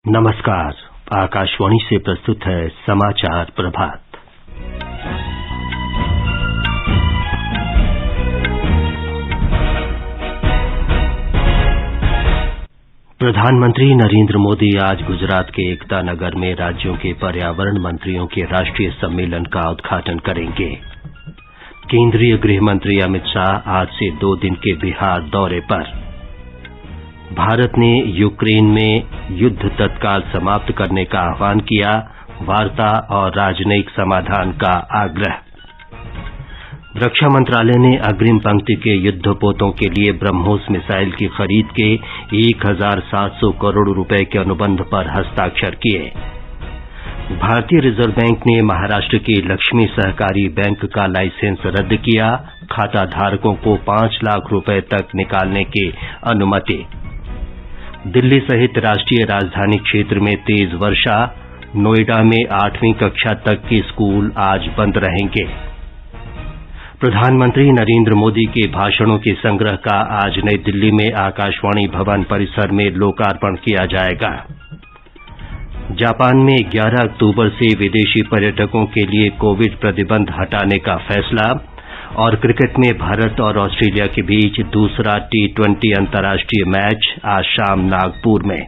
नमस्कार। आकाशवाणी से प्रस्तुत है समाचार प्रभात। प्रधानमंत्री नरेंद्र मोदी आज गुजरात के एकता नगर में राज्यों के पर्यावरण मंत्रियों के राष्ट्रीय सम्मेलन का उद्घाटन करेंगे। केंद्रीय गृह मंत्री अमित शाह आज से 2 दिन के बिहार दौरे पर। भारत ने यूक्रेन में युद्ध तत्काल समाप्त करने का आह्वान किया, वार्ता और राजनयिक समाधान का आग्रह। रक्षा मंत्रालय ने अग्रिम पंक्ति के युद्धपोतों के लिए ब्रह्मोस मिसाइल की खरीद के 1,700 करोड़ रुपए के अनुबंध पर हस्ताक्षर किए। भारतीय रिजर्व बैंक ने महाराष्ट्र के लक्ष्मी सहकारी बैंक का लाइसेंस रद्द किया, खाता धारकों को 5 लाख रुपए तक निकालने की अनुमति। दिल्ली सहित राष्ट्रीय राजधानी क्षेत्र में तेज वर्षा, नोएडा में 8वीं कक्षा तक के स्कूल आज बंद रहेंगे। प्रधानमंत्री नरेंद्र मोदी के भाषणों के संग्रह का आज नई दिल्ली में आकाशवाणी भवन परिसर में लोकार्पण किया जाएगा। जापान में 11 अक्टूबर से विदेशी पर्यटकों के लिए कोविड प्रतिबंध हटाने का फैसला। और क्रिकेट में भारत और ऑस्ट्रेलिया के बीच दूसरा T20 अंतर्राष्ट्रीय मैच आज शाम नागपुर में।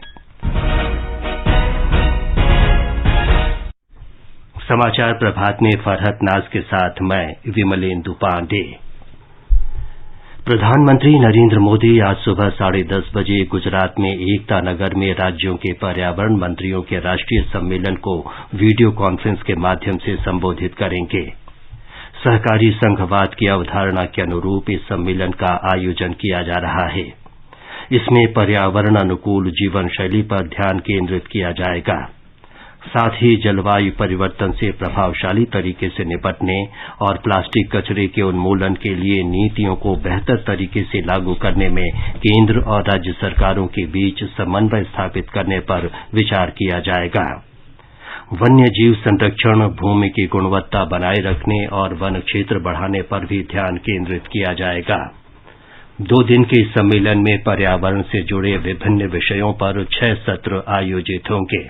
समाचार प्रभात में फरहत नाज के साथ मैं विमलेंदु पांडे। प्रधानमंत्री नरेंद्र मोदी आज सुबह 10:30 बजे गुजरात में एकता नगर में राज्यों के पर्यावरण मंत्रियों के राष्ट्रीय सम्मेलन को वीडियो कॉन्फ्रेंस के माध्यम से संबोधित करेंगे। सहकारी संघवाद की अवधारणा के अनुरूप इस सम्मेलन का आयोजन किया जा रहा है। इसमें पर्यावरण अनुकूल जीवन शैली पर ध्यान केंद्रित किया जाएगा। साथ ही जलवायु परिवर्तन से प्रभावशाली तरीके से निपटने और प्लास्टिक कचरे के उन्मूलन के लिए नीतियों को बेहतर तरीके से लागू करने में केंद्र और राज्य सरकारों के बीच समन्वय स्थापित करने पर विचार किया जाएगा। वन्य जीव संरक्षण, भूमि की गुणवत्ता बनाए रखने और वन क्षेत्र बढ़ाने पर भी ध्यान केंद्रित किया जाएगा। 2 दिन के इस सम्मेलन में पर्यावरण से जुड़े विभिन्न विषयों पर 6 सत्र आयोजित होंगे।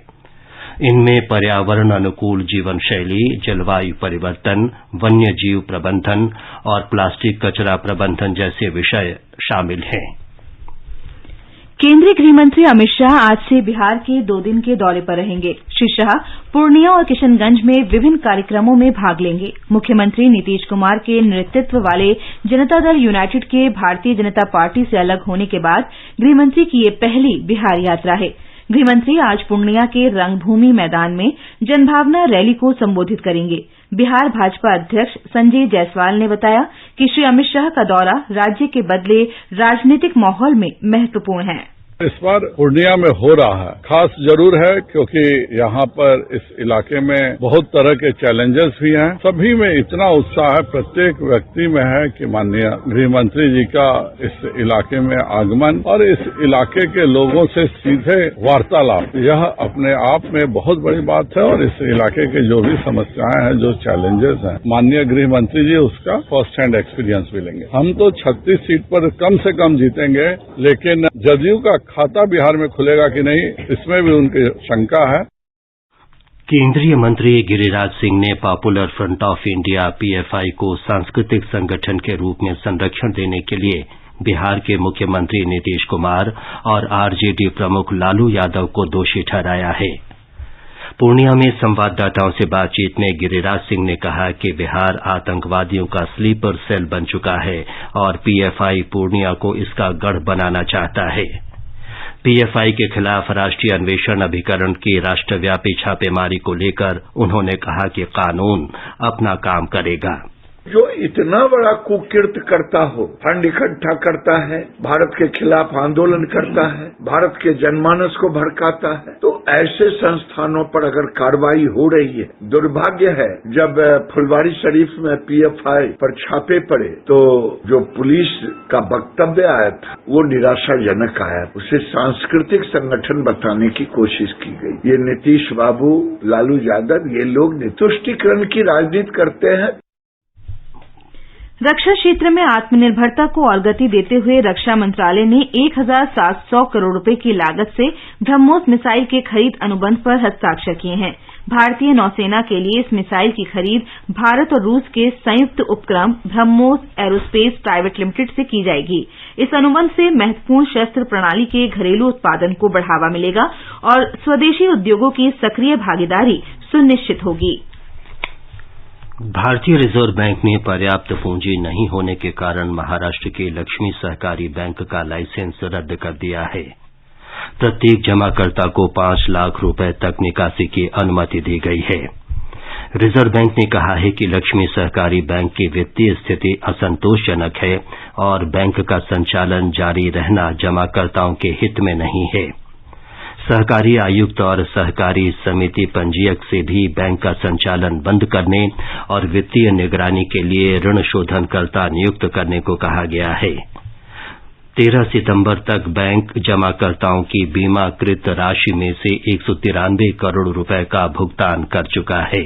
इनमें पर्यावरण अनुकूल जीवन शैली, जलवायु परिवर्तन, वन्य जीव प्रबंधन और प्लास्टिक कचरा प्रबंधन जैसे विषय शामिल हैं। केंद्रीय गृह मंत्री अमित शाह आज से बिहार के 2 दिन के दौरे पर रहेंगे। श्री शाह पूर्णिया और किशनगंज में विभिन्न कार्यक्रमों में भाग लेंगे। मुख्यमंत्री नीतीश कुमार के नेतृत्व वाले जनता दल यूनाइटेड के भारतीय जनता पार्टी से अलग होने के बाद गृहमंत्री की ये पहली बिहार यात्रा है। गृहमंत्री आज पूर्णिया के रंगभूमि मैदान में जनभावना रैली को संबोधित करेंगे। बिहार भाजपा अध्यक्ष संजय जायसवाल ने बताया कि श्री अमित शाह का दौरा राज्य के बदले राजनीतिक माहौल में महत्वपूर्ण है। इस बार पूर्णिया में हो रहा है, खास जरूर है क्योंकि यहाँ पर इस इलाके में बहुत तरह के चैलेंजेस भी हैं। सभी में इतना उत्साह है, प्रत्येक व्यक्ति में है कि माननीय गृह मंत्री जी का इस इलाके में आगमन और इस इलाके के लोगों से सीधे वार्तालाप, यह अपने आप में बहुत बड़ी बात है। और इस इलाके के जो भी समस्याएं हैं, जो चैलेंजेस हैं, माननीय गृह मंत्री जी उसका फर्स्ट हैंड एक्सपीरियंस भी लेंगे। हम तो 36 सीट पर कम से कम जीतेंगे, लेकिन जदयू का खाता बिहार में खुलेगा कि नहीं, इसमें भी उनकी शंका है। केंद्रीय मंत्री गिरिराज सिंह ने popular front of India PFI को सांस्कृतिक संगठन के रूप में संरक्षण देने के लिए बिहार के मुख्यमंत्री नीतीश कुमार और RJD प्रमुख लालू यादव को दोषी ठहराया है। पूर्णिया में संवाददाताओं से बातचीत में गिरिराज सिंह ने कहा कि बिहार आतंकवादियों का स्लीपर सेल बन चुका है और PFI पूर्णिया को इसका गढ़ बनाना चाहता है। PFI के खिलाफ राष्ट्रीय अन्वेषण अभिकरण की राष्ट्रव्यापी छापेमारी को लेकर उन्होंने कहा कि कानून अपना काम करेगा। जो इतना बड़ा कुकीर्त करता हो, फंड इकट्ठा करता है, भारत के खिलाफ आंदोलन करता है, भारत के जनमानस को भड़काता है, तो ऐसे संस्थानों पर अगर कार्रवाई हो रही है, दुर्भाग्य है जब फुलवारी शरीफ में PFI पर छापे पड़े तो जो पुलिस का वक्तव्य आया था वो निराशाजनक आया। उसे सांस्कृतिक संगठन बताने की कोशिश की गई। ये नीतीश बाबू, लालू यादव, ये लोग तुष्टीकरण की राजनीति करते हैं। रक्षा क्षेत्र में आत्मनिर्भरता को और गति देते हुए रक्षा मंत्रालय ने 1,700 करोड़ रुपए की लागत से ब्रह्मोस मिसाइल के खरीद अनुबंध पर हस्ताक्षर किए हैं। भारतीय नौसेना के लिए इस मिसाइल की खरीद भारत और रूस के संयुक्त उपक्रम ब्रह्मोस एरोस्पेस प्राइवेट लिमिटेड से की जाएगी। इस अनुबंध से महत्वपूर्ण शस्त्र प्रणाली के घरेलू उत्पादन को बढ़ावा मिलेगा और स्वदेशी उद्योगों की सक्रिय भागीदारी सुनिश्चित होगी। भारतीय रिजर्व बैंक ने पर्याप्त पूंजी नहीं होने के कारण महाराष्ट्र के लक्ष्मी सहकारी बैंक का लाइसेंस रद्द कर दिया है। प्रत्येक जमाकर्ता को 5 लाख रुपए तक निकासी की अनुमति दी गई है। रिजर्व बैंक ने कहा है कि लक्ष्मी सहकारी बैंक की वित्तीय स्थिति असंतोषजनक है और बैंक का संचालन जारी रहना जमाकर्ताओं के हित में नहीं है। सहकारी आयुक्त और सहकारी समिति पंजीयक से भी बैंक का संचालन बंद करने और वित्तीय निगरानी के लिए ऋण शोधनकर्ता नियुक्त करने को कहा गया है। 13 सितंबर तक बैंक जमाकर्ताओं की बीमाकृत राशि में से 193 करोड़ रुपए का भुगतान कर चुका है।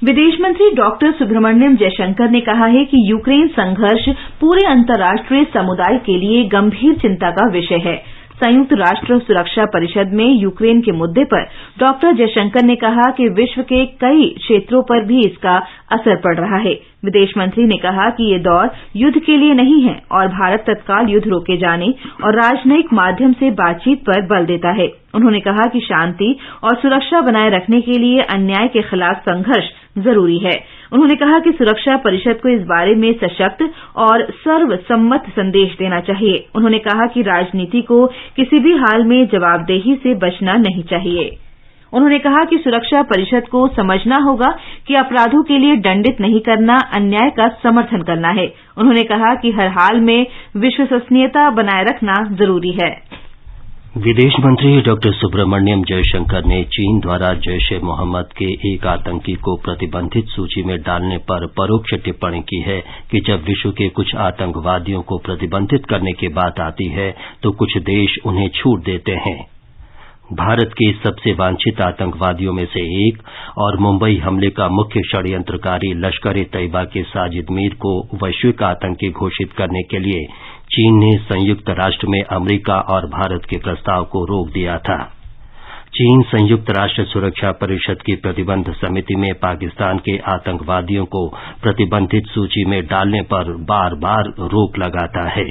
विदेश मंत्री डॉक्टर सुब्रमण्यम जयशंकर ने कहा है कि यूक्रेन संघर्ष पूरे अंतर्राष्ट्रीय समुदाय के लिए गंभीर चिंता का विषय है। संयुक्त राष्ट्र सुरक्षा परिषद में यूक्रेन के मुद्दे पर डॉक्टर जयशंकर ने कहा कि विश्व के कई क्षेत्रों पर भी इसका असर पड़ रहा है। विदेश मंत्री ने कहा कि ये दौर युद्ध के लिए नहीं है और भारत तत्काल युद्ध रोके जाने और राजनयिक माध्यम से बातचीत पर बल देता है। उन्होंने कहा कि शांति और सुरक्षा बनाए रखने के लिए अन्याय के खिलाफ संघर्ष जरूरी है। उन्होंने कहा कि सुरक्षा परिषद को इस बारे में सशक्त और सर्वसम्मत संदेश देना चाहिए। उन्होंने कहा कि राजनीति को किसी भी हाल में जवाबदेही से बचना नहीं चाहिए। उन्होंने कहा कि सुरक्षा परिषद को समझना होगा कि अपराधों के लिए दंडित नहीं करना अन्याय का समर्थन करना है। उन्होंने कहा कि हर हाल में विश्वसनीयता बनाए रखना जरूरी है। विदेश मंत्री डॉक्टर सुब्रमण्यम जयशंकर ने चीन द्वारा जैश-ए-मोहम्मद के एक आतंकी को प्रतिबंधित सूची में डालने पर परोक्ष टिप्पणी की है कि जब विश्व के कुछ आतंकवादियों को प्रतिबंधित करने की बात आती है तो कुछ देश उन्हें छूट देते हैं। भारत के सबसे वांछित आतंकवादियों में से एक और मुंबई हमले का मुख्य षड्यंत्रकारी लश्कर-ए-तैयबा के साजिद मीर को वैश्विक आतंकी घोषित करने के लिए चीन ने संयुक्त राष्ट्र में अमेरिका और भारत के प्रस्ताव को रोक दिया था। चीन संयुक्त राष्ट्र सुरक्षा परिषद की प्रतिबंध समिति में पाकिस्तान के आतंकवादियों को प्रतिबंधित सूची में डालने पर बार बार रोक लगाता है।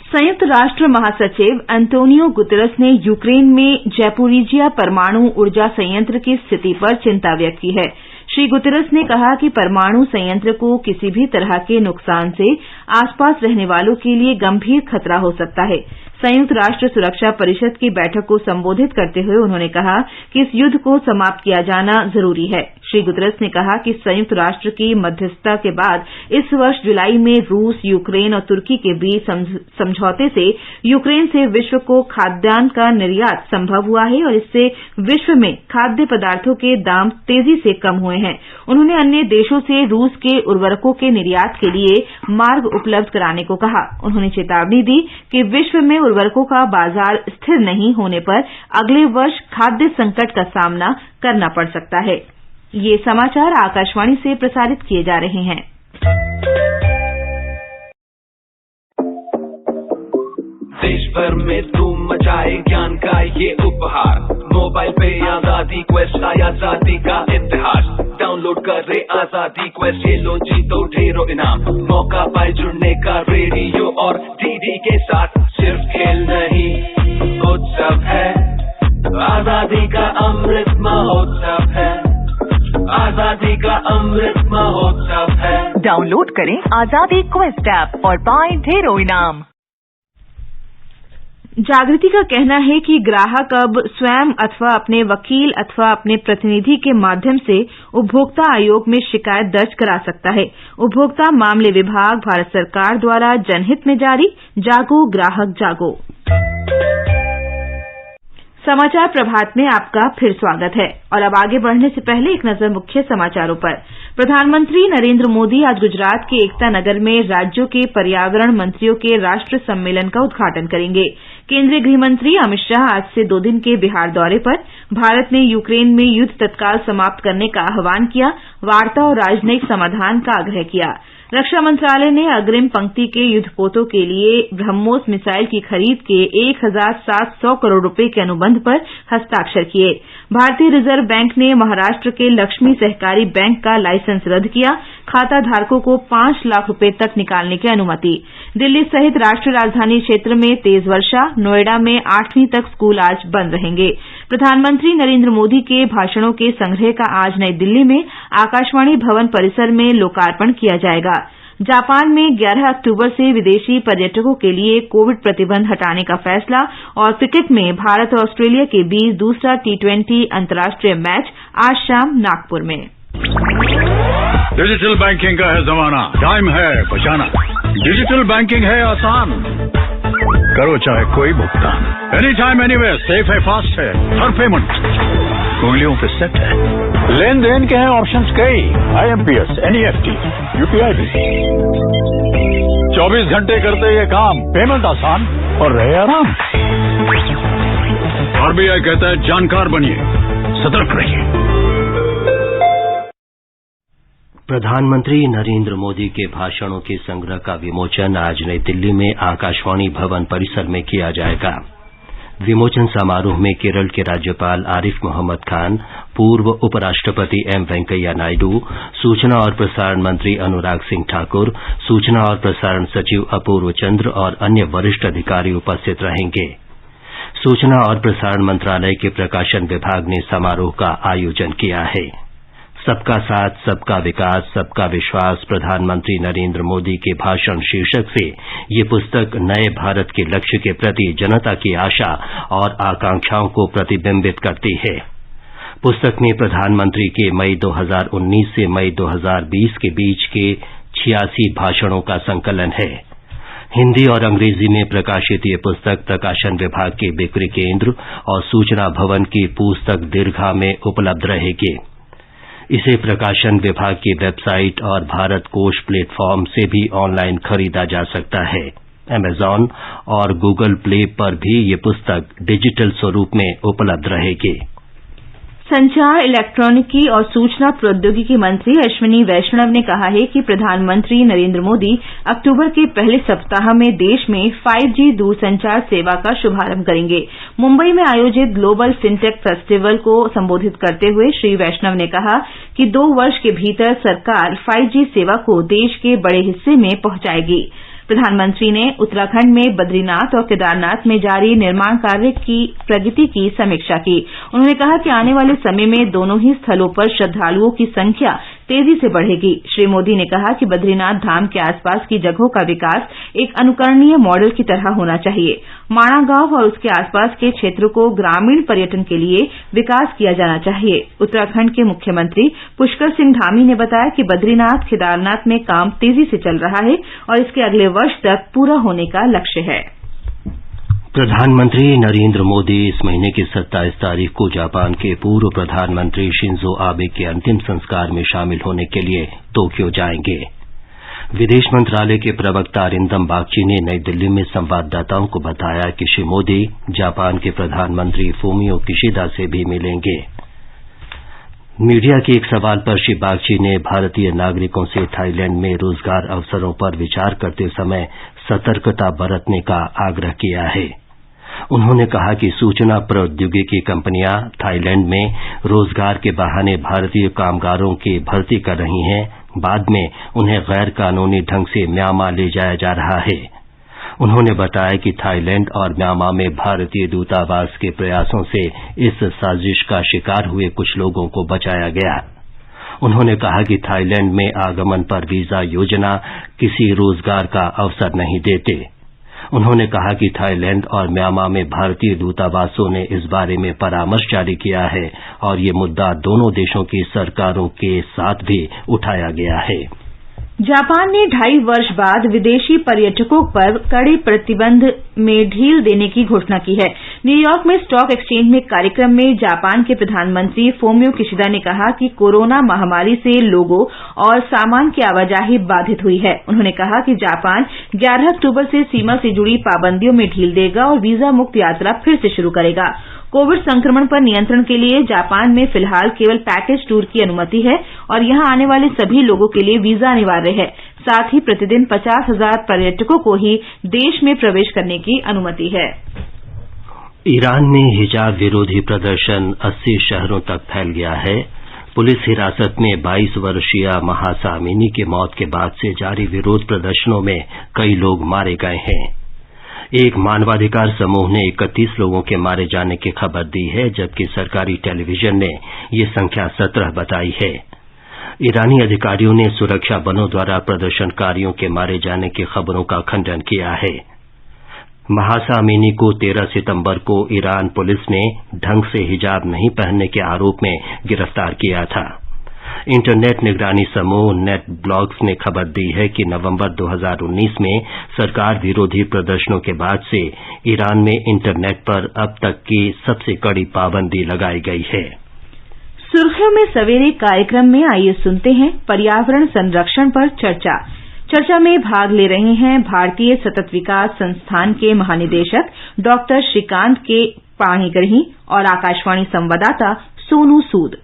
संयुक्त राष्ट्र महासचिव एंटोनियो गुतेरस ने यूक्रेन में जैपोरिजिया परमाणु ऊर्जा संयंत्र की स्थिति पर चिंता व्यक्त की है। श्री गुतेरस ने कहा कि परमाणु संयंत्र को किसी भी तरह के नुकसान से आसपास रहने वालों के लिए गंभीर खतरा हो सकता है। संयुक्त राष्ट्र सुरक्षा परिषद की बैठक को संबोधित करते हुए उन्होंने कहा कि इस युद्ध को समाप्त किया जाना जरूरी है। श्री गुतेरस ने कहा कि संयुक्त राष्ट्र की मध्यस्थता के बाद इस वर्ष जुलाई में रूस, यूक्रेन और तुर्की के बीच समझौते से यूक्रेन से विश्व को खाद्यान्न का निर्यात संभव हुआ है और इससे विश्व में खाद्य पदार्थों के दाम तेजी से कम हुए हैं। उन्होंने अन्य देशों से रूस के उर्वरकों के निर्यात के लिए मार्ग उपलब्ध कराने को कहा। उन्होंने चेतावनी दी कि विश्व में उर्वरकों का बाजार स्थिर नहीं होने पर अगले वर्ष खाद्य संकट का सामना करना पड़ सकता है। ये समाचार आकाशवाणी से प्रसारित किए जा रहे हैं। देश भर में धूम मचाए ज्ञान का ये उपहार, मोबाइल पे आजादी क्वेस्ट आया आजादी का इतिहास। डाउनलोड करे आजादी क्वेस्ट, ये लो जीतो ढेरों इनाम, मौका पाए जुड़ने का रेडियो और डीडी के साथ। सिर्फ खेल नहीं उत्सव है, आजादी का अमृत महोत्सव है, आजादी का अमृत महोत्सव है। डाउनलोड करें आजादी क्वेस्ट ऐप और पाएं ढेरों इनाम। जागृति का कहना है कि ग्राहक अब स्वयं अथवा अपने वकील अथवा अपने प्रतिनिधि के माध्यम से उपभोक्ता आयोग में शिकायत दर्ज करा सकता है। उपभोक्ता मामले विभाग, भारत सरकार द्वारा जनहित में जारी जागो ग्राहक जागो। समाचार प्रभात में आपका फिर स्वागत है और अब आगे बढ़ने से पहले एक नजर मुख्य समाचारों पर। प्रधानमंत्री नरेंद्र मोदी आज गुजरात के एकता नगर में राज्यों के पर्यावरण मंत्रियों के राष्ट्र सम्मेलन का उद्घाटन करेंगे। केंद्रीय गृह मंत्री अमित शाह आज से 2 दिन के बिहार दौरे पर। भारत ने यूक्रेन में युद्ध तत्काल समाप्त करने का आह्वान किया, वार्ता और राजनयिक समाधान का आग्रह किया। रक्षा मंत्रालय ने अग्रिम पंक्ति के युद्धपोतों के लिए ब्रह्मोस मिसाइल की खरीद के 1,700 करोड़ रुपए के अनुबंध पर हस्ताक्षर किए। भारतीय रिजर्व बैंक ने महाराष्ट्र के लक्ष्मी सहकारी बैंक का लाइसेंस रद्द किया। खाता धारकों को 5 लाख रुपए तक निकालने की अनुमति। दिल्ली सहित राष्ट्रीय राजधानी क्षेत्र में तेज वर्षा। नोएडा में 8वीं तक स्कूल आज बंद रहेंगे। प्रधानमंत्री नरेंद्र मोदी के भाषणों के संग्रह का आज नई दिल्ली में आकाशवाणी भवन परिसर में लोकार्पण किया जाएगा। जापान में 11 अक्टूबर से विदेशी पर्यटकों के लिए कोविड प्रतिबंध हटाने का फैसला और क्रिकेट में भारत और ऑस्ट्रेलिया के बीच दूसरा T20 अंतर्राष्ट्रीय मैच आज शाम नागपुर में। डिजिटल बैंकिंग का है जमाना, टाइम है बचाना। डिजिटल बैंकिंग है आसान, करो चाहे कोई भुगतान, एनी टाइम एनीवेयर, सेफ है, फास्ट है, हर पेमेंट उंगलियों पे सेट है। लेन देन के हैं ऑप्शंस कई, IMPS, NEFT, UPI भी। 24 घंटे करते ये काम, पेमेंट आसान और रहे आराम। RBI कहता है जानकार बनिए, सतर्क रहिए। प्रधानमंत्री नरेंद्र मोदी के भाषणों के संग्रह का विमोचन आज नई दिल्ली में आकाशवाणी भवन परिसर में किया जाएगा। विमोचन समारोह में केरल के राज्यपाल आरिफ मोहम्मद खान, पूर्व उपराष्ट्रपति M वेंकैया नायडू, सूचना और प्रसारण मंत्री अनुराग सिंह ठाकुर, सूचना और प्रसारण सचिव अपूर्व चंद्र और अन्य वरिष्ठ अधिकारी उपस्थित रहेंगे। सूचना और प्रसारण मंत्रालय के प्रकाशन विभाग ने समारोह का आयोजन किया है। सबका साथ, सबका विकास, सबका विश्वास, प्रधानमंत्री नरेंद्र मोदी के भाषण शीर्षक से ये पुस्तक नए भारत के लक्ष्य के प्रति जनता की आशा और आकांक्षाओं को प्रतिबिंबित करती है। पुस्तक में प्रधानमंत्री के मई 2019 से मई 2020 के बीच के 86 भाषणों का संकलन है। हिंदी और अंग्रेजी में प्रकाशित ये पुस्तक प्रकाशन विभाग के बिक्री केंद्र और सूचना भवन की पुस्तक दीर्घा में उपलब्ध रहेगी। इसे प्रकाशन विभाग की वेबसाइट और भारत कोश प्लेटफॉर्म से भी ऑनलाइन खरीदा जा सकता है। Amazon और Google प्ले पर भी ये पुस्तक डिजिटल स्वरूप में उपलब्ध रहेगी। संचार, इलेक्ट्रॉनिकी और सूचना प्रौद्योगिकी मंत्री अश्विनी वैष्णव ने कहा है कि प्रधानमंत्री नरेंद्र मोदी अक्टूबर के पहले सप्ताह में देश में 5G दूरसंचार सेवा का शुभारंभ करेंगे। मुंबई में आयोजित ग्लोबल फिनटेक फेस्टिवल को संबोधित करते हुए श्री वैष्णव ने कहा कि 2 वर्ष के भीतर सरकार 5G सेवा को देश के बड़े हिस्से में पहुंचाएगी। प्रधानमंत्री ने उत्तराखंड में बद्रीनाथ और केदारनाथ में जारी निर्माण कार्य की प्रगति की समीक्षा की। उन्होंने कहा कि आने वाले समय में दोनों ही स्थलों पर श्रद्धालुओं की संख्या तेजी से बढ़ेगी। श्री मोदी ने कहा कि बद्रीनाथ धाम के आसपास की जगहों का विकास एक अनुकरणीय मॉडल की तरह होना चाहिए। माणा गांव और उसके आसपास के क्षेत्रों को ग्रामीण पर्यटन के लिए विकास किया जाना चाहिए। उत्तराखंड के मुख्यमंत्री पुष्कर सिंह धामी ने बताया कि बद्रीनाथ केदारनाथ में काम तेजी से चल रहा है और इसके अगले वर्ष तक पूरा होने का लक्ष्य है। प्रधानमंत्री नरेंद्र मोदी इस महीने की 27 तारीख को जापान के पूर्व प्रधानमंत्री शिंजो आबे के अंतिम संस्कार में शामिल होने के लिए टोक्यो जाएंगे। विदेश मंत्रालय के प्रवक्ता अरिंदम बागची ने नई दिल्ली में संवाददाताओं को बताया कि श्री मोदी जापान के प्रधानमंत्री फूमियो किशिदा से भी मिलेंगे। मीडिया के एक सवाल पर श्री बागची ने भारतीय नागरिकों से थाईलैंड में रोजगार अवसरों पर विचार करते समय सतर्कता बरतने का आग्रह किया है। उन्होंने कहा कि सूचना प्रौद्योगिकी कंपनियां थाईलैंड में रोजगार के बहाने भारतीय कामगारों की भर्ती कर रही हैं, बाद में उन्हें गैर कानूनी ढंग से म्यांमार ले जाया जा रहा है। उन्होंने बताया कि थाईलैंड और म्यांमार में भारतीय दूतावास के प्रयासों से इस साजिश का शिकार हुए कुछ लोगों को बचाया गया। उन्होंने कहा कि थाईलैंड में आगमन पर वीजा योजना किसी रोजगार का अवसर नहीं देते। उन्होंने कहा कि थाईलैंड और म्यांमार में भारतीय दूतावासों ने इस बारे में परामर्श जारी किया है और ये मुद्दा दोनों देशों की सरकारों के साथ भी उठाया गया है। जापान ने 2.5 वर्ष बाद विदेशी पर्यटकों पर कड़े प्रतिबंध में ढील देने की घोषणा की है। न्यूयॉर्क में स्टॉक एक्सचेंज में कार्यक्रम में जापान के प्रधानमंत्री फूमियो किशिदा ने कहा कि कोरोना महामारी से लोगों और सामान की आवाजाही बाधित हुई है। उन्होंने कहा कि जापान 11 अक्टूबर से सीमा से जुड़ी पाबंदियों में ढील देगा और वीजा मुक्त यात्रा फिर से शुरू करेगा। कोविड संक्रमण पर नियंत्रण के लिए जापान में फिलहाल केवल पैकेज टूर की अनुमति है और यहां आने वाले सभी लोगों के लिए वीजा अनिवार्य है। साथ ही प्रतिदिन 50,000 पर्यटकों को ही देश में प्रवेश करने की अनुमति है। ईरान में हिजाब विरोधी प्रदर्शन 80 शहरों तक फैल गया है। पुलिस हिरासत में 22 वर्षीय महासा अमीनी की मौत के बाद से जारी विरोध प्रदर्शनों में कई लोग मारे गए हैं। एक मानवाधिकार समूह ने 31 लोगों के मारे जाने की खबर दी है, जबकि सरकारी टेलीविजन ने ये संख्या 17 बताई है। ईरानी अधिकारियों ने सुरक्षा बलों द्वारा प्रदर्शनकारियों के मारे जाने की खबरों का खंडन किया है। महासा अमीनी को 13 सितंबर को ईरान पुलिस ने ढंग से हिजाब नहीं पहनने के आरोप में गिरफ्तार किया था। इंटरनेट निगरानी समूह नेट ब्लॉग्स ने खबर दी है कि नवंबर 2019 में सरकार विरोधी प्रदर्शनों के बाद से ईरान में इंटरनेट पर अब तक की सबसे कड़ी पाबंदी लगाई गई है। सुर्खियों में सवेरे कार्यक्रम में आइए सुनते हैं पर्यावरण संरक्षण पर चर्चा में भाग ले रहे हैं भारतीय सतत विकास संस्थान के महानिदेशक डॉक्टर श्रीकांत के पाणिग्रही और आकाशवाणी संवाददाता सोनू सूद।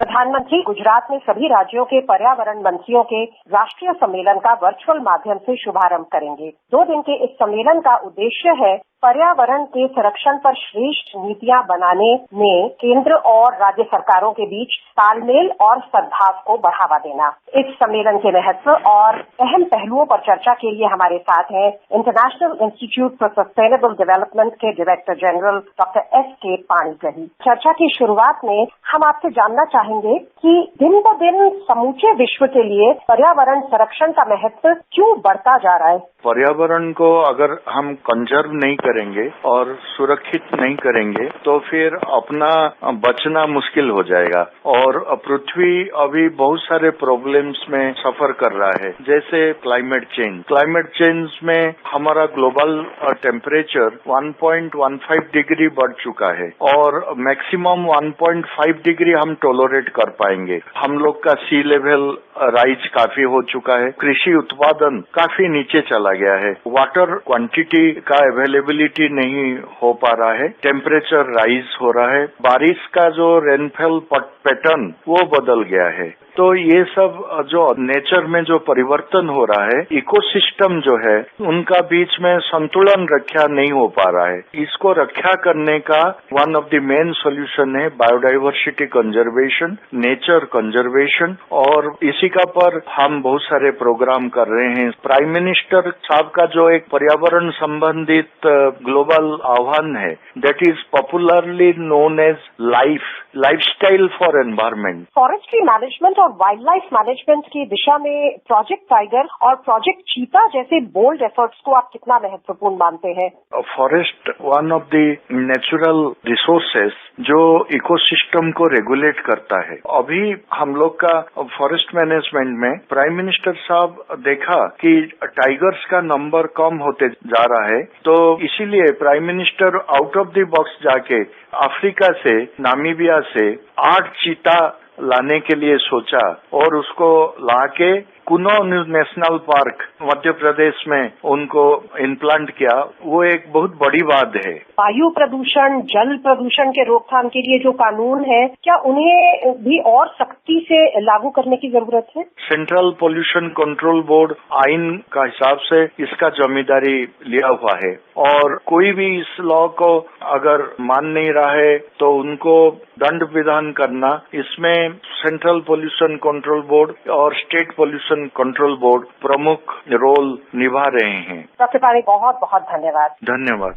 प्रधानमंत्री गुजरात में सभी राज्यों के पर्यावरण मंत्रियों के राष्ट्रीय सम्मेलन का वर्चुअल माध्यम से शुभारंभ करेंगे। 2 दिन के इस सम्मेलन का उद्देश्य है पर्यावरण के संरक्षण पर श्रेष्ठ नीतियां बनाने में केंद्र और राज्य सरकारों के बीच तालमेल और सद्भाव को बढ़ावा देना। इस सम्मेलन के महत्व और अहम पहलुओं पर चर्चा के लिए हमारे साथ हैं International Institute for Sustainable Development के director general doctor S.K. Panigrahi. चर्चा की शुरुआत में हम आपसे जानना चाहेंगे कि दिन ब दिन समूचे विश्व के लिए पर्यावरण संरक्षण का महत्व क्यों बढ़ता जा रहा है। पर्यावरण को अगर हम कंजर्व नहीं करेंगे और सुरक्षित नहीं करेंगे तो फिर अपना बचना मुश्किल हो जाएगा। और पृथ्वी अभी बहुत सारे प्रॉब्लम्स में सफर कर रहा है, जैसे क्लाइमेट चेंज में हमारा ग्लोबल टेम्परेचर 1.15 डिग्री बढ़ चुका है और मैक्सिमम 1.5 डिग्री हम टॉलरेट कर पाएंगे। हम लोग का सी लेवल राइज काफी हो चुका है, कृषि उत्पादन काफी नीचे चला गया है, वाटर क्वांटिटी का अवेलेबिलिटी नहीं हो पा रहा है, टेम्परेचर राइज हो रहा है, बारिश का जो रेनफॉल पैटर्न वो बदल गया है। तो ये सब जो नेचर में जो परिवर्तन हो रहा है, इकोसिस्टम जो है उनका बीच में संतुलन रक्षा नहीं हो पा रहा है। इसको रक्षा करने का one of the main solution है बायोडाइवर्सिटी कंजर्वेशन, नेचर कंजर्वेशन, और इसी का पर हम बहुत सारे प्रोग्राम कर रहे हैं। प्राइम मिनिस्टर साहब का जो एक पर्यावरण संबंधित ग्लोबल आह्वान है, that is popularly known as lifestyle for environment. Forestry management और वाइल्ड लाइफ मैनेजमेंट की दिशा में प्रोजेक्ट टाइगर और प्रोजेक्ट चीता जैसे बोल्ड एफर्ट्स को आप कितना महत्वपूर्ण मानते हैं? Forest one of the natural resources जो इकोसिस्टम को रेगुलेट करता है। अभी हम लोग का फॉरेस्ट मैनेजमेंट में प्राइम मिनिस्टर साहब देखा कि टाइगर्स का नंबर कम होते जा रहा है, तो इसीलिए prime minister out of the box जाके अफ्रीका से, नामीबिया से 8 चीता लाने के लिए सोचा और उसको लाके कुनो नेशनल पार्क मध्य प्रदेश में उनको इम्प्लांट किया। वो एक बहुत बड़ी बात है। वायु प्रदूषण, जल प्रदूषण के रोकथाम के लिए जो कानून है, क्या उन्हें भी और सख्ती से लागू करने की जरूरत है? सेंट्रल पोल्यूशन कंट्रोल बोर्ड आइन का हिसाब से इसका जिम्मेदारी लिया हुआ है और कोई भी इस लॉ को अगर मान नहीं रहा है तो उनको दंड विधान करना, इसमें सेंट्रल पोल्यूशन कंट्रोल बोर्ड और स्टेट पोल्यूशन कंट्रोल बोर्ड प्रमुख रोल निभा रहे हैं। डॉक्टर पाणिग्रही, बहुत बहुत धन्यवाद। धन्यवाद।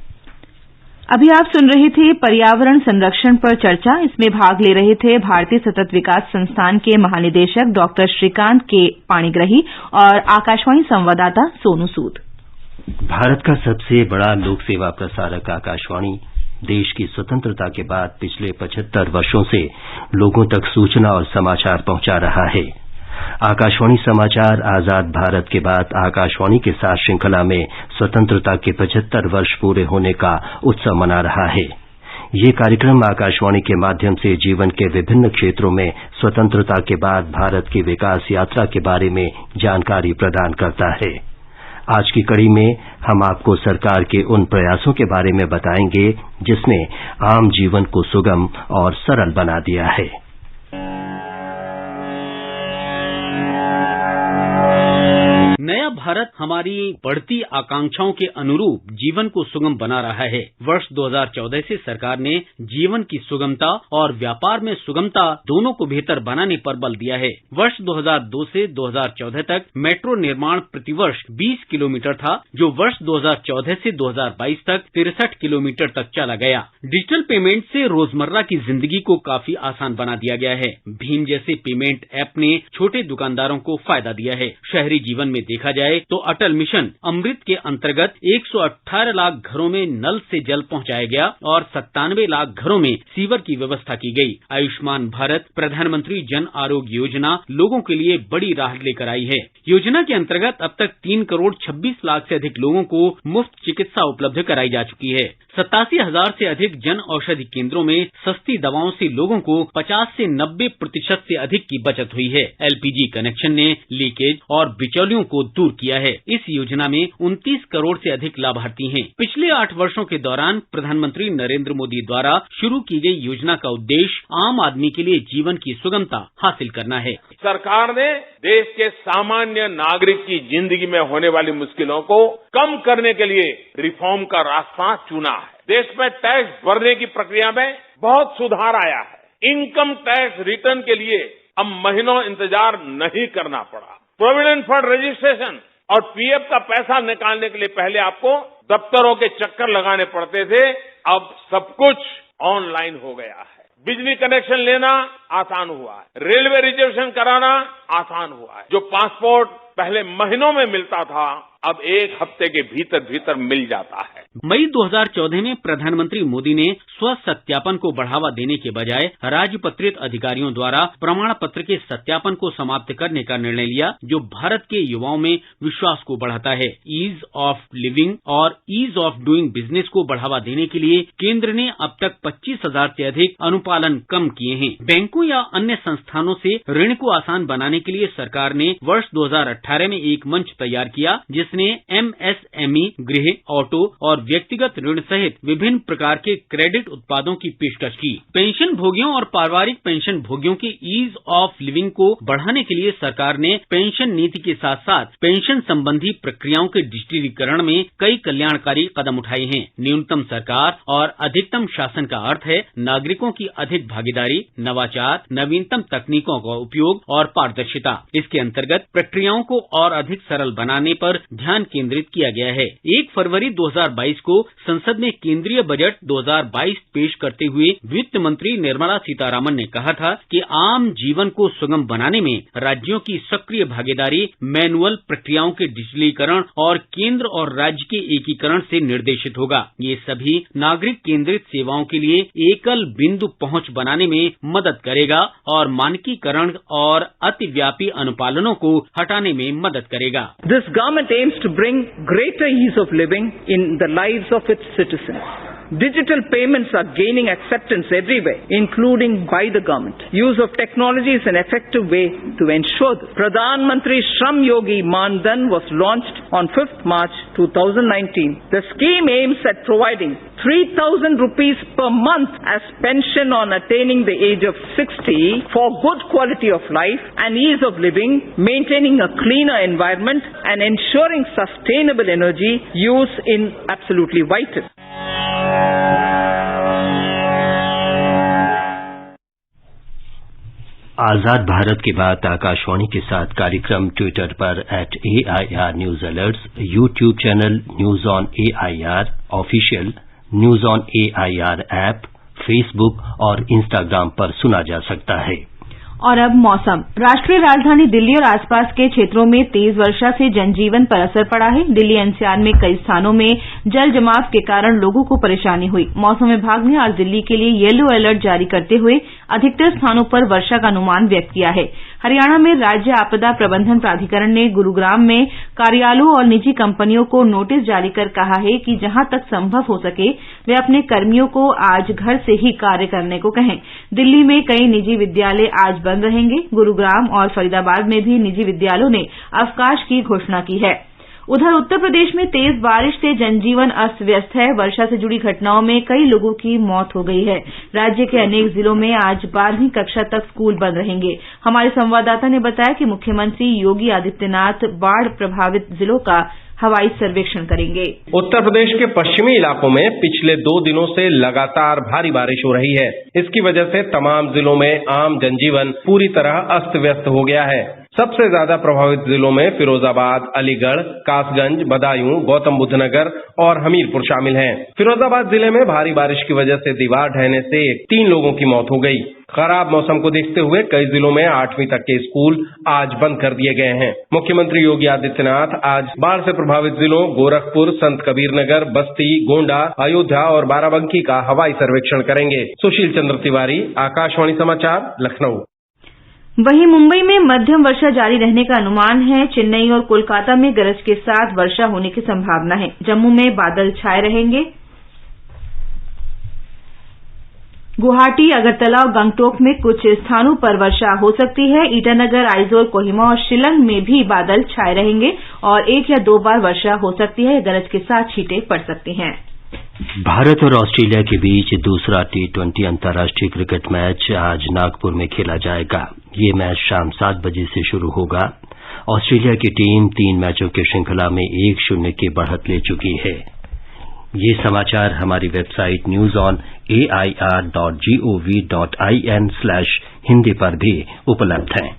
अभी आप सुन रहे थे पर्यावरण संरक्षण पर चर्चा। इसमें भाग ले रहे थे भारतीय सतत विकास संस्थान के महानिदेशक डॉक्टर श्रीकांत के पाणिग्रही और आकाशवाणी संवाददाता सोनू सूद। भारत का सबसे बड़ा लोक सेवा प्रसारक आकाशवाणी देश की स्वतंत्रता के बाद पिछले 75 वर्षों से लोगों तक सूचना और समाचार पहुंचा रहा है। आकाशवाणी समाचार आजाद भारत के बाद आकाशवाणी के साथ श्रृंखला में स्वतंत्रता के 75 वर्ष पूरे होने का उत्सव मना रहा है। ये कार्यक्रम आकाशवाणी के माध्यम से जीवन के विभिन्न क्षेत्रों में स्वतंत्रता के बाद भारत की विकास यात्रा के बारे में जानकारी प्रदान करता है। आज की कड़ी में हम आपको सरकार के उन प्रयासों के बारे में बताएंगे जिसने आम जीवन को सुगम और सरल बना दिया है। नया भारत हमारी बढ़ती आकांक्षाओं के अनुरूप जीवन को सुगम बना रहा है। वर्ष 2014 से सरकार ने जीवन की सुगमता और व्यापार में सुगमता दोनों को बेहतर बनाने पर बल दिया है। वर्ष 2002 से 2014 तक मेट्रो निर्माण प्रतिवर्ष 20 किलोमीटर था, जो वर्ष 2014 से 2022 तक 63 किलोमीटर तक चला गया। डिजिटल पेमेंट से रोजमर्रा की जिंदगी को काफी आसान बना दिया गया है। भीम जैसे पेमेंट ऐप ने छोटे दुकानदारों को फायदा दिया है। शहरी जीवन में देखा जाए तो अटल मिशन अमृत के अंतर्गत 118 लाख घरों में नल से जल पहुंचाया गया और 97 लाख घरों में सीवर की व्यवस्था की गई। आयुष्मान भारत प्रधानमंत्री जन आरोग्य योजना लोगों के लिए बड़ी राहत लेकर आई है। योजना के अंतर्गत अब तक 3 करोड़ 26 लाख से अधिक लोगों को मुफ्त चिकित्सा उपलब्ध कराई जा चुकी है। 87,000 से अधिक जन औषधि केंद्रों में सस्ती दवाओं से लोगों को 50 से 90% से अधिक की बचत हुई है। एलपीजी कनेक्शन ने लीकेज और बिचौलियों को दूर किया है। इस योजना में 29 करोड़ से अधिक लाभार्थी हैं। पिछले 8 वर्षों के दौरान प्रधानमंत्री नरेंद्र मोदी द्वारा शुरू की गई योजना का उद्देश्य आम आदमी के लिए जीवन की सुगमता हासिल करना है। सरकार ने देश के सामान्य नागरिक की जिंदगी में होने वाली मुश्किलों को कम करने के लिए रिफॉर्म का रास्ता चुना है। देश में टैक्स भरने की प्रक्रिया में बहुत सुधार आया है। इनकम टैक्स रिटर्न के लिए अब महीनों इंतजार नहीं करना पड़ा। प्रोविडेंट फंड रजिस्ट्रेशन और पीएफ का पैसा निकालने के लिए पहले आपको दफ्तरों के चक्कर लगाने पड़ते थे, अब सब कुछ ऑनलाइन हो गया है। बिजली कनेक्शन लेना आसान हुआ है। रेलवे रिजर्वेशन कराना आसान हुआ है। जो पासपोर्ट पहले महीनों में मिलता था, अब 1 हफ्ते के भीतर मिल जाता है। मई 2014 में प्रधानमंत्री मोदी ने स्व सत्यापन को बढ़ावा देने के बजाय राजपत्रित अधिकारियों द्वारा प्रमाण पत्र के सत्यापन को समाप्त करने का निर्णय लिया, जो भारत के युवाओं में विश्वास को बढ़ाता है। ईज ऑफ लिविंग और ईज ऑफ डूइंग बिजनेस को बढ़ावा देने के लिए केंद्र ने अब तक 25,000 से अधिक अनुपालन कम किए हैं। बैंकों या अन्य संस्थानों से ऋण को आसान बनाने के लिए सरकार ने वर्ष 2018 में एक मंच तैयार किया, जिसने एमएसएमई, गृह, ऑटो और व्यक्तिगत ऋण सहित विभिन्न प्रकार के क्रेडिट उत्पादों की पेशकश की। पेंशन भोगियों और पारिवारिक पेंशन भोगियों के ईज ऑफ लिविंग को बढ़ाने के लिए सरकार ने पेंशन नीति के साथ साथ पेंशन संबंधी प्रक्रियाओं के डिजिटलीकरण में कई कल्याणकारी कदम उठाए हैं। न्यूनतम सरकार और अधिकतम शासन का अर्थ है नागरिकों की अधिक भागीदारी, नवाचार, नवीनतम तकनीकों का उपयोग और पारदर्शिता। इसके अंतर्गत प्रक्रियाओं को और अधिक सरल बनाने पर ध्यान केंद्रित किया गया है। 1 फरवरी 2022 को संसद में केंद्रीय बजट 2022 पेश करते हुए वित्त मंत्री निर्मला सीतारामन ने कहा था कि आम जीवन को सुगम बनाने में राज्यों की सक्रिय भागीदारी मैनुअल प्रक्रियाओं के डिजिटलीकरण और केंद्र और राज्य के एकीकरण से निर्देशित होगा। ये सभी नागरिक केंद्रित सेवाओं के लिए एकल बिंदु पहुंच बनाने में मदद करेगा और मानकीकरण और अतिव्यापी अनुपालनों को हटाने में मदद करेगा। This government aims to bring greater ease of living in the lives of its citizens. Digital payments are gaining acceptance everywhere, including by the government. Use of technology is an effective way to ensure this. Pradhan Mantri Shram Yogi Man Dhan was launched on 5th March 2019. The scheme aims at providing 3,000 rupees per month as pension on attaining the age of 60 for good quality of life and ease of living, maintaining a cleaner environment and ensuring sustainable energy use in absolutely vital. आजाद भारत की बात आकाशवाणी के साथ कार्यक्रम Twitter पर @AIR News Alerts, YouTube channel news on AIR official, news on AIR app, Facebook और Instagram पर सुना जा सकता है। और अब मौसम। राष्ट्रीय राजधानी दिल्ली और आसपास के क्षेत्रों में तेज वर्षा से जनजीवन पर असर पड़ा है। दिल्ली एनसीआर में कई स्थानों में जल जमाव के कारण लोगों को परेशानी हुई। मौसम विभाग ने आज दिल्ली के लिए येलो अलर्ट जारी करते हुए अधिकतर स्थानों पर वर्षा का अनुमान व्यक्त किया है। हरियाणा में राज्य आपदा प्रबंधन प्राधिकरण ने गुरुग्राम में कार्यालयों और निजी कंपनियों को नोटिस जारी कर कहा है कि जहां तक संभव हो सके वे अपने कर्मियों को आज घर से ही कार्य करने को कहें। दिल्ली में कई निजी विद्यालय आज बंद रहेंगे। गुरुग्राम और फरीदाबाद में भी निजी विद्यालयों ने अवकाश की घोषणा की है। उधर उत्तर प्रदेश में तेज बारिश से जनजीवन अस्त व्यस्त है। वर्षा से जुड़ी घटनाओं में कई लोगों की मौत हो गई है। राज्य के अनेक जिलों में आज 12वीं कक्षा तक स्कूल बंद रहेंगे। हमारे संवाददाता ने बताया कि मुख्यमंत्री योगी आदित्यनाथ बाढ़ प्रभावित जिलों का हवाई सर्वेक्षण करेंगे। उत्तर प्रदेश के पश्चिमी इलाकों में पिछले 2 दिनों से लगातार भारी बारिश हो रही है। इसकी वजह से तमाम जिलों में आम जनजीवन पूरी तरह अस्त व्यस्त हो गया है। सबसे ज्यादा प्रभावित जिलों में फिरोजाबाद, अलीगढ़, कासगंज, बदायूं, गौतम बुद्ध नगर और हमीरपुर शामिल हैं। फिरोजाबाद जिले में भारी बारिश की वजह से दीवार ढहने से 3 लोगों की मौत हो गई। खराब मौसम को देखते हुए कई जिलों में 8वीं तक के स्कूल आज बंद कर दिए गए हैं। मुख्यमंत्री योगी आदित्यनाथ आज बाढ़ से प्रभावित जिलों गोरखपुर, संत कबीर नगर, बस्ती, गोंडा, अयोध्या और बाराबंकी का हवाई सर्वेक्षण करेंगे। सुशील चंद्र तिवारी, आकाशवाणी समाचार, लखनऊ। वहीं मुंबई में मध्यम वर्षा जारी रहने का अनुमान है। चेन्नई और कोलकाता में गरज के साथ वर्षा होने की संभावना है। जम्मू में बादल छाए रहेंगे। गुवाहाटी, अगरतला और गंगटोक में कुछ स्थानों पर वर्षा हो सकती है। ईटानगर, आइजोल, कोहिमा और शिलंग में भी बादल छाए रहेंगे और 1 या 2 बार वर्षा हो सकती है। गरज के साथ छींटें पड़ सकती हैं। भारत और ऑस्ट्रेलिया के बीच दूसरा T20 अंतर्राष्ट्रीय क्रिकेट मैच आज नागपुर में खेला जाएगा। ये मैच शाम 7 बजे से शुरू होगा। ऑस्ट्रेलिया की टीम 3 मैचों की श्रृंखला में 1-0 की बढ़त ले चुकी है। ये समाचार हमारी वेबसाइट newson.air.gov.in/hindi पर भी उपलब्ध हैं।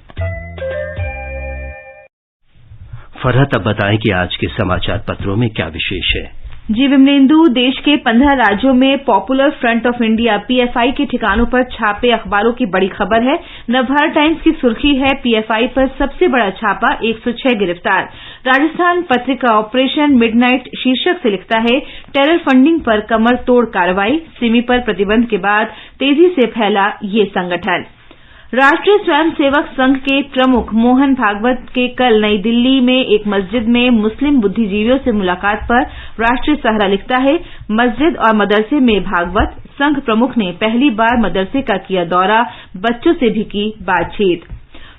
फरहत, अब बताएं कि आज के समाचार पत्रों में क्या विशेष है। जी विमलेंदु, देश के 15 राज्यों में popular front of India PFI के ठिकानों पर छापे अखबारों की बड़ी खबर है। नवभारत टाइम्स की सुर्खी है, PFI पर सबसे बड़ा छापा, 106 गिरफ्तार। राजस्थान पत्रिका ऑपरेशन मिडनाइट शीर्षक से लिखता है, टेरर फंडिंग पर कमर तोड़ कार्रवाई, सिमी पर प्रतिबंध के बाद तेजी से फैला ये संगठन। राष्ट्रीय स्वयंसेवक संघ के प्रमुख मोहन भागवत के कल नई दिल्ली में एक मस्जिद में मुस्लिम बुद्धिजीवियों से मुलाकात पर राष्ट्रीय सहारा लिखता है, मस्जिद और मदरसे में भागवत, संघ प्रमुख ने पहली बार मदरसे का किया दौरा, बच्चों से भी की बातचीत।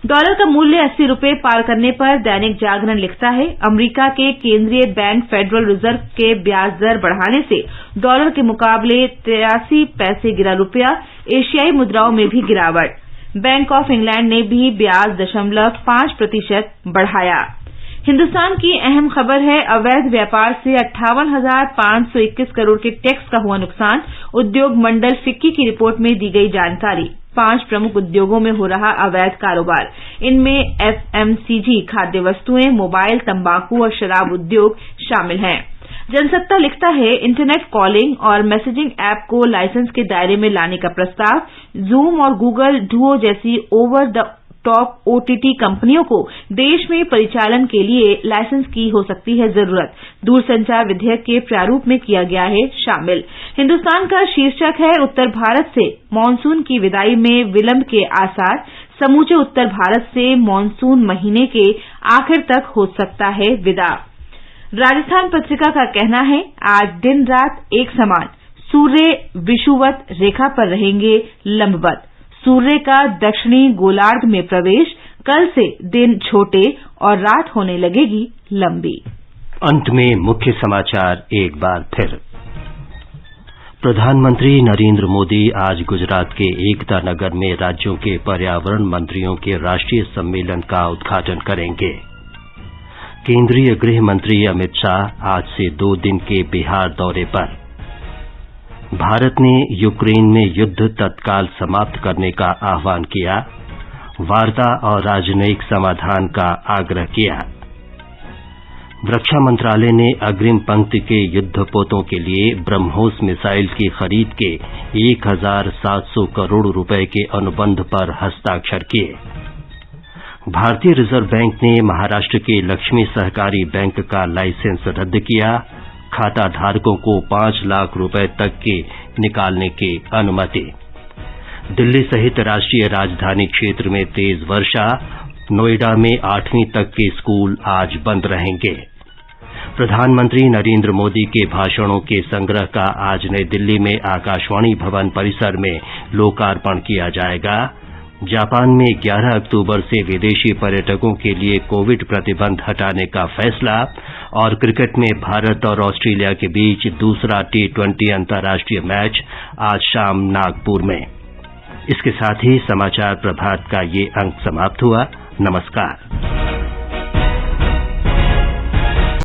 डॉलर का मूल्य 80 रुपये पार करने पर दैनिक जागरण लिखता है, अमेरिका के केंद्रीय बैंक फेडरल रिजर्व के ब्याज दर बढ़ाने से डॉलर के मुकाबले 83 पैसे गिरा रुपया, एशियाई मुद्राओं में भी गिरावट। बैंक ऑफ इंग्लैंड ने भी ब्याज 0.5% बढ़ाया। हिंदुस्तान की अहम खबर है, अवैध व्यापार से 58,521 करोड़ के टैक्स का हुआ नुकसान। उद्योग मंडल फिक्की की रिपोर्ट में दी गई जानकारी। 5 प्रमुख उद्योगों में हो रहा अवैध कारोबार। इनमें FMCG, खाद्य वस्तुएं, मोबाइल, तंबाकू और शराब उद्योग शामिल हैं। जनसत्ता लिखता है, इंटरनेट कॉलिंग और मैसेजिंग ऐप को लाइसेंस के दायरे में लाने का प्रस्ताव। जूम और गूगल डुओ जैसी ओवर द टॉप OTT कंपनियों को देश में परिचालन के लिए लाइसेंस की हो सकती है जरूरत। दूरसंचार विधेयक के प्रारूप में किया गया है शामिल। हिंदुस्तान का शीर्षक है, उत्तर भारत से मानसून की विदाई में विलंब के आसार। समूचे उत्तर भारत से मानसून महीने के आखिर तक हो सकता है विदा। राजस्थान पत्रिका का कहना है, आज दिन रात एक समान, सूर्य विषुवत रेखा पर रहेंगे लंबवत। सूर्य का दक्षिणी गोलार्ध में प्रवेश, कल से दिन छोटे और रात होने लगेगी लंबी। अंत में मुख्य समाचार एक बार फिर। प्रधानमंत्री नरेंद्र मोदी आज गुजरात के एकता नगर में राज्यों के पर्यावरण मंत्रियों के राष्ट्रीय सम्मेलन का उद्घाटन करेंगे। केंद्रीय गृह मंत्री अमित शाह आज से 2 दिन के बिहार दौरे पर। भारत ने यूक्रेन में युद्ध तत्काल समाप्त करने का आह्वान किया। वार्ता और राजनयिक समाधान का आग्रह किया। रक्षा मंत्रालय ने अग्रिम पंक्ति के युद्धपोतों के लिए ब्रह्मोस मिसाइल की खरीद के 1,700 करोड़ रुपए के अनुबंध पर हस्ताक्षर किए। भारतीय रिजर्व बैंक ने महाराष्ट्र के लक्ष्मी सहकारी बैंक का लाइसेंस रद्द किया। खाता धारकों को 5 लाख रुपए तक के निकालने की अनुमति। दिल्ली सहित राष्ट्रीय राजधानी क्षेत्र में तेज वर्षा। नोएडा में 8वीं तक के स्कूल आज बंद रहेंगे। प्रधानमंत्री नरेंद्र मोदी के भाषणों के संग्रह का आज नई दिल्ली में आकाशवाणी भवन परिसर में लोकार्पण किया जाएगा। जापान में 11 अक्टूबर से विदेशी पर्यटकों के लिए कोविड प्रतिबंध हटाने का फैसला। और क्रिकेट में भारत और ऑस्ट्रेलिया के बीच दूसरा T20 अंतर्राष्ट्रीय मैच आज शाम नागपुर में। इसके साथ ही समाचार प्रभात का ये अंक समाप्त हुआ। नमस्कार।